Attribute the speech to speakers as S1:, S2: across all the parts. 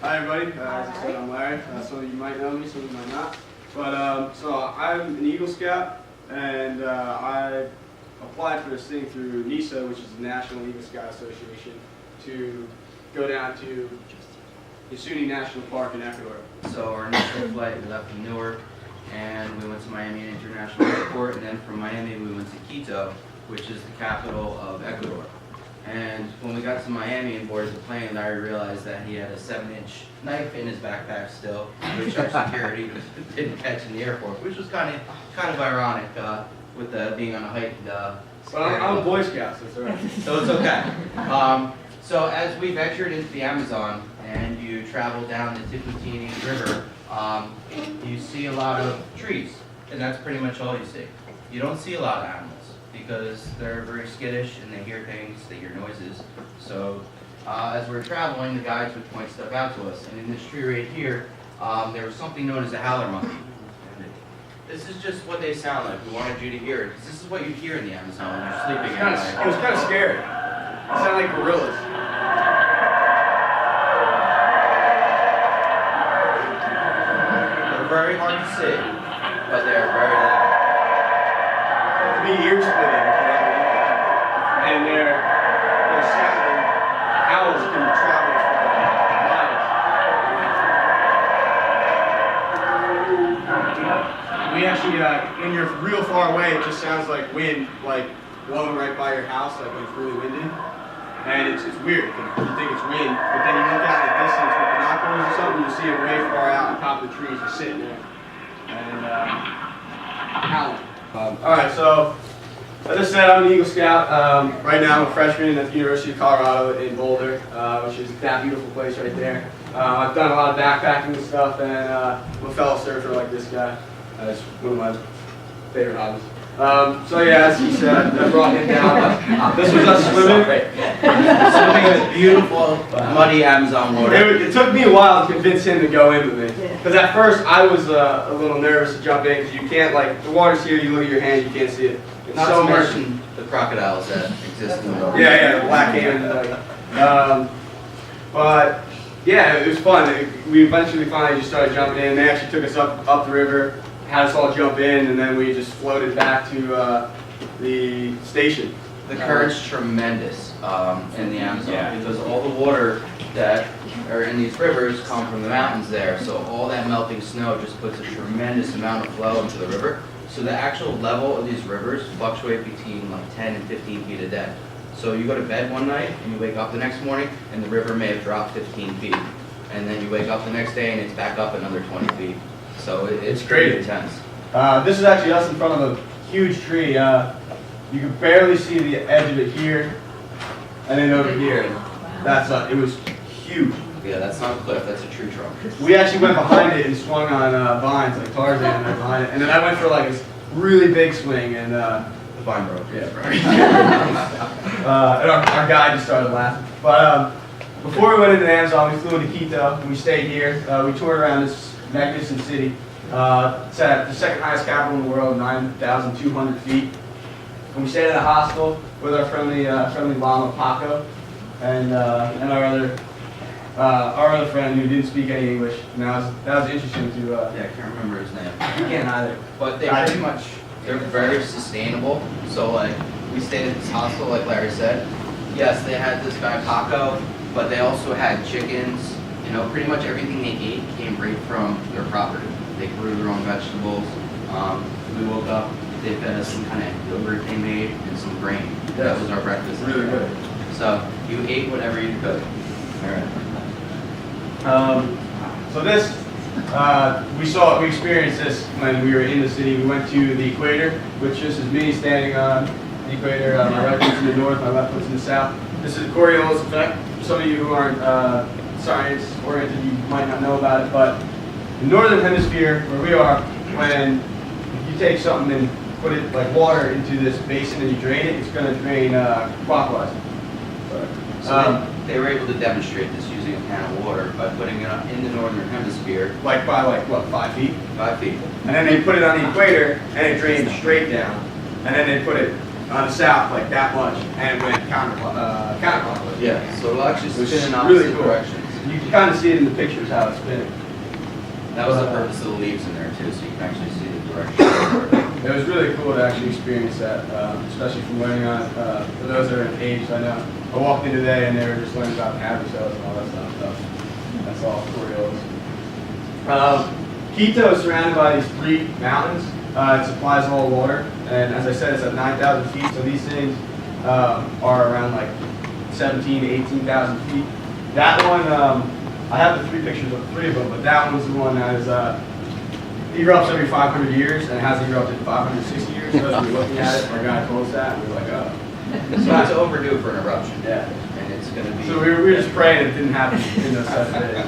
S1: Hi everybody, as I said, I'm Larry. Some of you might know me, some of you might not. But so I'm an Eagle Scout, and I applied for this thing through NISA, which is the National Eagle Scout Association, to go down to Yasuni National Park in Ecuador.
S2: So our initial flight, we left from Newark, and we went to Miami International Airport, and then from Miami we went to Quito, which is the capital of Ecuador. And when we got to Miami and boarded the plane, Larry realized that he had a 7-inch knife in his backpack still, which our security didn't catch in the airport, which was kind of ironic with being on a hike.
S1: Well, I'm a Boy Scout, so it's alright.
S2: So it's okay. So as we ventured into the Amazon and you travel down the Tipitini River, you see a lot of trees, and that's pretty much all you see. You don't see a lot of animals because they're very skittish and they hear things, they hear noises. So as we're traveling, the guides would point stuff out to us. And in this tree right here, there was something known as a howler monkey. This is just what they sound like. We wanted you to hear it, because this is what you hear in the Amazon when you're sleeping at night.
S1: It was kind of scary. It sounded like gorillas.
S2: They're very hard to see, but they're very loud.
S1: To be ear splitting, and their sound, owls can travel for miles. We actually, when you're real far away, it just sounds like wind, like blowing right by your house, like when it's really windy. And it's weird, because you think it's wind, but then you look out at a distance with binoculars or something, you see it way far out on top of the trees, just sitting there. And howling. Alright, so as I said, I'm an Eagle Scout. Right now I'm a freshman at the University of Colorado in Boulder, which is that beautiful place right there. I've done a lot of backpacking and stuff, and I'm a fellow surfer like this guy. It's one of my favorite hobbies. So yeah, as he said, I brought him down. This was us swimming.
S2: Swimming in this beautiful, muddy Amazon water.
S1: It took me a while to convince him to go in with me. Because at first I was a little nervous to jump in, because you can't, like, the water's here, you look at your hand, you can't see it. It's
S2: Not
S1: so
S2: to
S1: much.
S2: mention the crocodiles that exist in the water.
S1: Yeah, the black hand. But yeah, it was fun. We eventually finally just started jumping in. They actually took us up the river, had us all jump in, and then we just floated back to the station.
S2: The current's tremendous in the Amazon,
S1: Yeah.
S2: because all the water that are in these rivers come from the mountains there. So all that melting snow just puts a tremendous amount of flow into the river. So the actual level of these rivers fluctuate between like 10 and 15 feet a day. So you go to bed one night and you wake up the next morning and the river may have dropped 15 feet. And then you wake up the next day and it's back up another 20 feet. So it's
S1: great.
S2: pretty intense.
S1: This is actually us in front of a huge tree. You can barely see the edge of it here, and then over here. That's it was huge.
S2: Yeah, that's not a cliff, that's a tree trunk.
S1: We actually went behind it and swung on vines like Tarzan went behind it, and then I went for like this really big swing, and
S2: The vine broke.
S1: yeah, right. And our guy just started laughing. But before we went into the Amazon, we flew into Quito, and we stayed here. We toured around this magnificent city. It's at the second highest capital in the world, 9,200 feet. And we stayed in a hostel with our friendly llama Paco, and our other friend who didn't speak any English. And that was interesting to.
S2: Yeah, I can't remember his name.
S1: You can't either.
S2: But they're very sustainable. So like, we stayed at this hostel, like Larry said. Yes, they had this guy Paco, but they also had chickens. You know, pretty much everything they ate came right from their property. They grew their own vegetables. We woke up, they fed us some kind of yogurt they made and some grain. That was our breakfast.
S1: Really good.
S2: So you ate whatever you could. All right.
S1: So this, we experienced this when we were in the city. We went to the equator, which just is me standing on the equator. My right foot's in the north, my left foot's in the south. This is the Coriolis effect. For some of you who aren't science-oriented, you might not know about it, but the northern hemisphere, where we are, when you take something and put it like water into this basin and you drain it, it's going to drain clockwise.
S2: So they were able to demonstrate this using a can of water by putting it in the northern hemisphere.
S1: Like by what, 5 feet?
S2: 5 feet.
S1: And then they put it on the equator and it drained straight down. And then they put it on the south like that much and it went counterclockwise.
S2: Yeah, so it'll actually spin in
S1: really
S2: opposite
S1: cool.
S2: directions.
S1: You can kind of see it in the pictures how it's spinning.
S2: That was the purpose of the leaves in there too, so you can actually see the direction.
S1: It was really cool to actually experience that, especially from learning on it. For those that are in age, I know I walked in today and they were just learning about the habit cells and all that stuff. So that's all Coriolis. Quito is surrounded by these 3 mountains. It supplies all water, and as I said, it's at 9,000 feet. So these things are around like 17 to 18,000 feet. That one, I have the 3 pictures of the 3 of them, but that one's the one that is erupts every 500 years, and it hasn't erupted in 560 years. So as we were looking at it, our guy told us that, and we were like, oh.
S2: So it's overdue for an eruption.
S1: Yeah.
S2: And it's going to be...
S1: So we were just praying it didn't happen in those 7 days.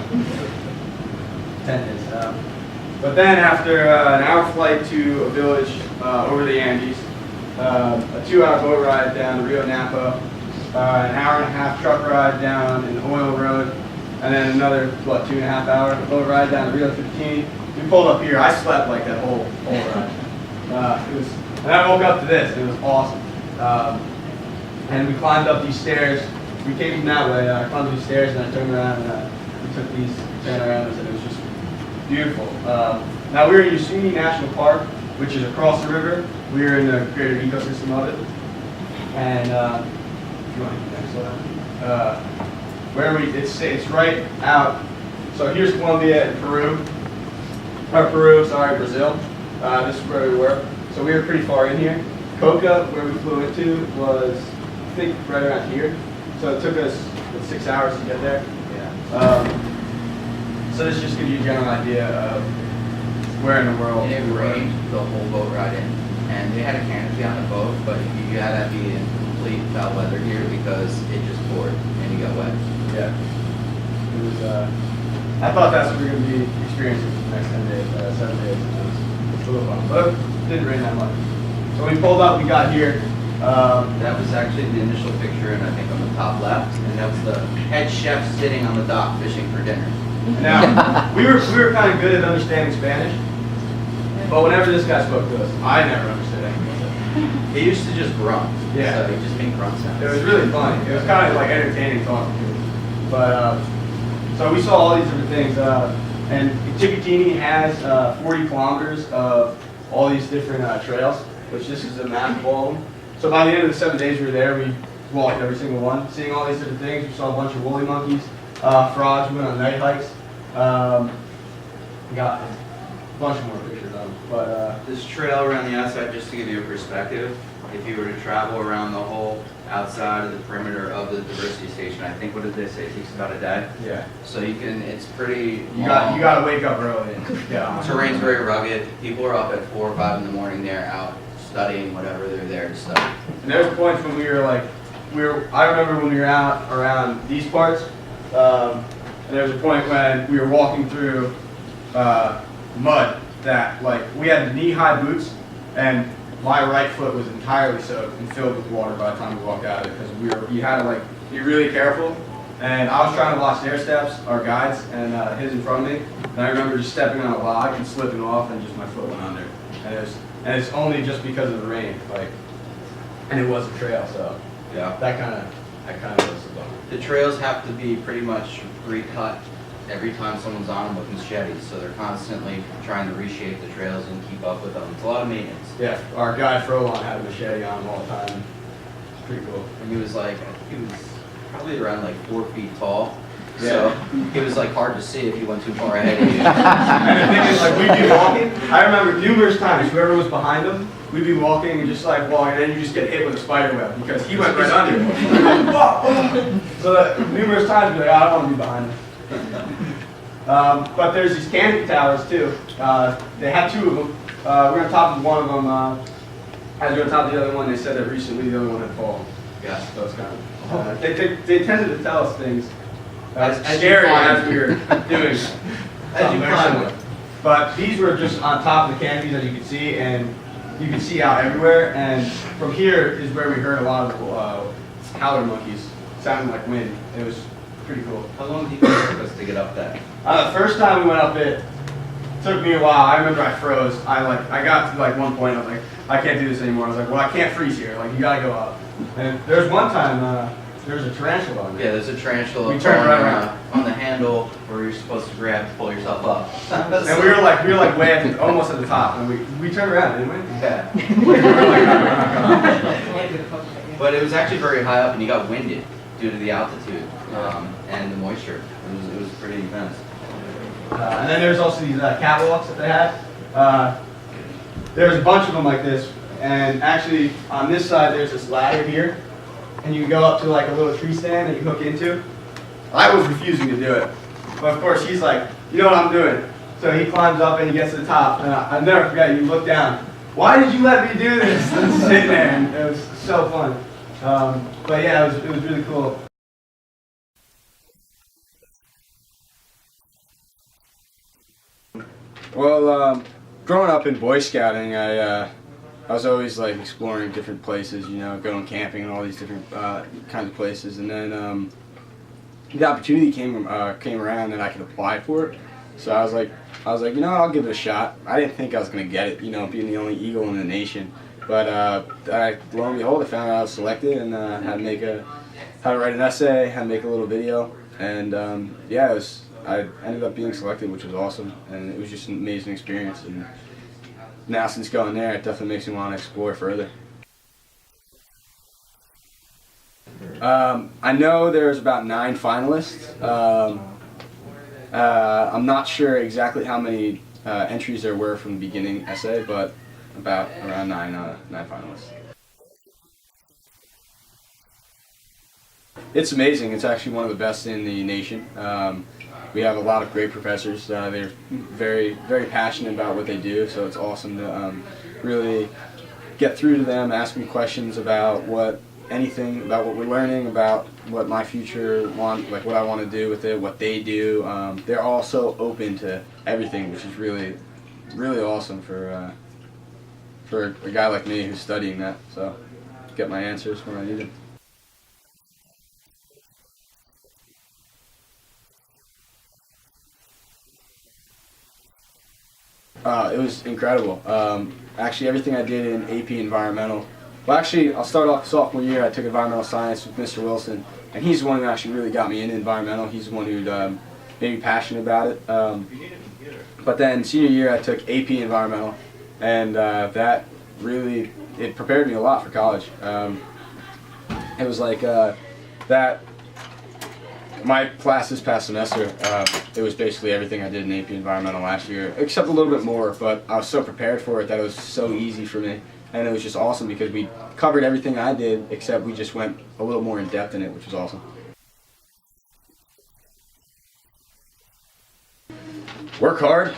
S1: 10 days. But then after an hour flight to a village over the Andes, a 2-hour boat ride down the Rio Napo, an hour and a half truck ride down an oil road, and then another, 2.5 hour boat ride down the Rio 15. We pulled up here. I slept like that whole ride. And I woke up to this. It was awesome. And we climbed up these stairs. We came from that way. I climbed these stairs and I turned around and we took these panoramas, and it was just beautiful. Now we're in Yosemite National Park, which is across the river. We're in the greater ecosystem of it. And if you want to get next slide. Where it's right out. So here's Colombia and Peru. Brazil. This is where we were. So we were pretty far in here. Coca, where we flew into, was, I think, right around here. So it took us 6 hours to get there. Yeah. So this just gives you a general idea of where in the world
S2: And it
S1: we were.
S2: rained the whole boat ride in. And they had a canopy on the boat, but you had to be in complete foul weather here because it just poured and you got wet.
S1: Yeah. It was, I thought that's what we were going to be experiencing for the next 10 days, 7 days. It was a little fun, but it didn't rain that much. So when we pulled up, we got here.
S2: That was actually the initial picture, and I think on the top left, and that was the head chef sitting on the dock fishing for dinner.
S1: Now, we were kind of good at understanding Spanish, but whenever this guy spoke to us, I never understood anything.
S2: He used to just grunt.
S1: Yeah.
S2: So he just made grunt sounds.
S1: It was really funny. It was kind of like entertaining talking to him. But, so we saw all these different things. And Chiquitini has 40 kilometers of all these different trails, which this is a map of all of them. So by the end of the 7 days we were there, we walked every single one, seeing all these different things. We saw a bunch of woolly monkeys, frogs. We went on night hikes. We got a bunch more pictures of them. But
S2: This trail around the outside, just to give you a perspective, if you were to travel around the whole outside of the perimeter of the diversity station, I think, what did they say, it takes about a day?
S1: yeah,
S2: So you can, it's pretty
S1: you
S2: long.
S1: got to wake up early. And, yeah.
S2: Terrain's very rugged. People are up at 4 or 5 in the morning. They're out studying whatever they're there to study.
S1: And there's points when we were like, I remember when we were out around these parts, and there was a point when we were walking through mud that, like, we had knee-high boots, and my right foot was entirely soaked and filled with water by the time we walked out of it, because you had to, like, be really careful. And I was trying to watch their steps, our guides, and his in front of me, and I remember just stepping on a log and slipping off, and just my foot went under. And it's only just because of the rain, like, and it was a trail, so
S2: Yeah.
S1: that kind of was the bummer.
S2: The trails have to be pretty much recut every time someone's on them with machetes, so they're constantly trying to reshape the trails and keep up with them. It's a lot of maintenance.
S1: Yeah, our guy Frolon had a machete on him all the time. It's pretty cool.
S2: And he was like, I think he was probably around like 4 feet tall.
S1: Yeah.
S2: So it was like hard to see if you went too far ahead of you.
S1: And the thing is, like, we'd be walking. I remember numerous times, whoever was behind him, we'd be walking and just like walking, and then you just get hit with a spider web because he went right under it. So that numerous times, we'd be like, I don't want to be behind him. But there's these canopy towers too. They have 2 of them. We're on top of one of them. As we're on top of the other one, they said that recently the other one had fallen.
S2: Yeah.
S1: So it's kind of. They tended to tell us things as
S2: As
S1: scary
S2: you climb.
S1: as we were doing.
S2: As you climb it.
S1: But these were just on top of the canopies, as you can see, and you can see out everywhere. And from here is where we heard a lot of howler monkeys sounding like wind. It was pretty cool.
S2: How long did you think it took us to get up that?
S1: The first time we went up it took me a while. I remember I froze. I got to like one point. I was like, I can't do this anymore. I was like, well, I can't freeze here. Like, you gotta go up. And there's one time there's a tarantula on there.
S2: Yeah, there's a tarantula
S1: We turned right around.
S2: on the handle where you're supposed to grab to pull yourself up.
S1: And we were like way at the, almost at the top, and we turned around, didn't we?
S2: Yeah.
S1: We were like, no, we're not coming.
S2: But it was actually very high up, and you got winded due to the altitude and the moisture. It was pretty intense.
S1: And then there's also these catwalks that they had. There's a bunch of them like this, and actually on this side there's this ladder here, and you go up to like a little tree stand that you hook into. I was refusing to do it, but of course he's like, you know what I'm doing. So he climbs up and he gets to the top, and I'll never forget, you look down. Why did you let me do this? And sit there, and it was so fun. But yeah, it was really cool. Well, growing up in Boy Scouting, I was always like exploring different places, you know, going camping and all these different kinds of places, and then the opportunity came around that I could apply for it. So I was like, you know what, I'll give it a shot. I didn't think I was gonna get it, you know, being the only Eagle in the nation. But lo and behold, I found out I was selected, and had to write an essay, had to make a little video, and yeah, I ended up being selected, which was awesome, and it was just an amazing experience. And now since going there, it definitely makes me want to explore further. I know there's about 9 finalists. I'm not sure exactly how many entries there were from the beginning essay, but around nine finalists. It's amazing. It's actually one of the best in the nation. We have a lot of great professors. They're very, very passionate about what they do, so it's awesome to really get through to them, ask me questions about anything about what we're learning, about what my future like what I want to do with it, what they do. They're all so open to everything, which is really, really awesome for a guy like me who's studying that. So get my answers when I need them. It was incredible. Actually, everything I did in AP Environmental. Well, actually, I'll start off sophomore year. I took environmental science with Mr. Wilson, and he's the one who actually really got me into environmental. He's the one who made me passionate about it. But then senior year, I took AP Environmental, and that really prepared me a lot for college. It was like that. My class this past semester, it was basically everything I did in AP Environmental last year, except a little bit more, but I was so prepared for it that it was so easy for me. And it was just awesome because we covered everything I did, except we just went a little more in depth in it, which was awesome. Work hard,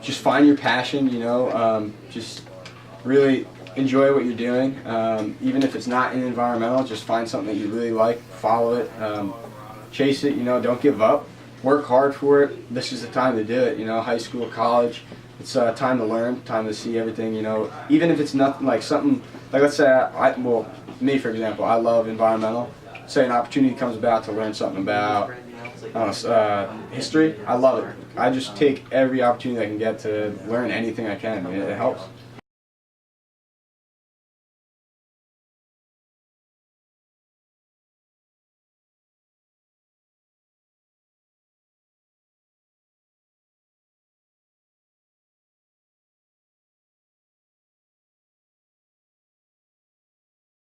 S1: just find your passion, you know, just really enjoy what you're doing. Even if it's not in environmental, just find something that you really like, follow it. Chase it, you know, don't give up. Work hard for it. This is the time to do it, you know, high school, college. It's time to learn, time to see everything, you know. Even if it's nothing like something, like let's say, well, me for example, I love environmental. Say an opportunity comes about to learn something about, I don't know, history. I love it. I just take every opportunity I can get to learn anything I can. It helps.